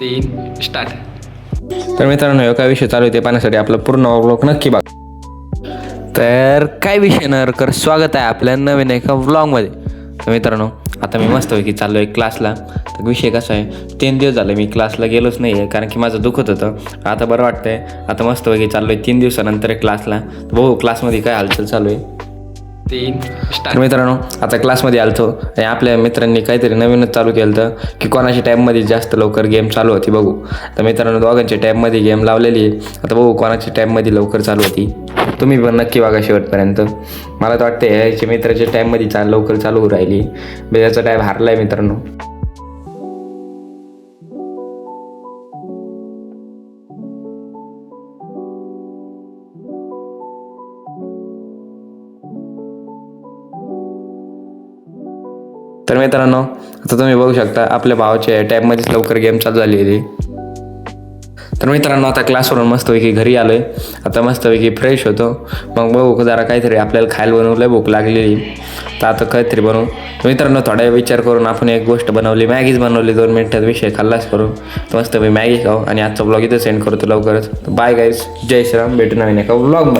3 start. तर मित्रांनो, काय विषय चालू आहे ते पाहण्यासाठी आपलं पूर्ण व्लॉग नक्की बघा. तर काय विषय न कर स्वागत आहे आपल्या नवीन एका व्लॉगमध्ये. तर मित्रांनो, आता मी मस्तपैकी चाललो आहे क्लासला. तर विषय कसा आहे, 3 दिवस झाले मी क्लासला गेलोच नाही आहे, कारण की माझं दुखत होतं. आता बरं वाटतं आहे. आता मस्तपैकी चाललो आहे 3 दिवसानंतर क्लासला. तर बघू क्लासमध्ये काय हालचाल चालू आहे. 3 स्टार्ट. मित्रांनो, आता क्लासमध्ये आलतो आणि आपल्या मित्रांनी काहीतरी नवीनच चालू केलं होतं की कोणाच्या टॅबमध्ये जास्त लवकर गेम चालू होती बघू. तर मित्रांनो, दोघांच्या टॅबमध्ये गेम लावलेली आहे. आता बघू कोणाच्या टॅबमध्ये लवकर चालू होती. तुम्ही पण नक्की बघा शेवटपर्यंत. मला तर वाटतं याच्या मित्राच्या टॅबमध्ये लवकर चालू राहिली. याचा टॅब हारला आहे मित्रांनो. तर मित्रांनो, आता तुम्ही बघू शकता आपल्या भावाच्या टॅबमध्येच लवकर गेम चालू झाली आहे. तर मित्रांनो, आता क्लासवरून मस्तपैकी घरी आलो आहे. आता मस्तपैकी फ्रेश होतो. मग बघू जरा काहीतरी आपल्याला खायला बनवलं, भूक लागलेली. तर आता काहीतरी बनवू. तर मित्रांनो, थोडा विचार करून आपण एक गोष्ट बनवली, मॅगीच बनवली. 2 मिनिटात विषय खाल्लाच करून. तर मस्तपैकी मॅगी खाऊ आणि आजचा ब्लॉग इथं सेंड करतो लवकरच. बाय गाईज, जय श्रीराम. भेटू नवीन एका ब्लॉग.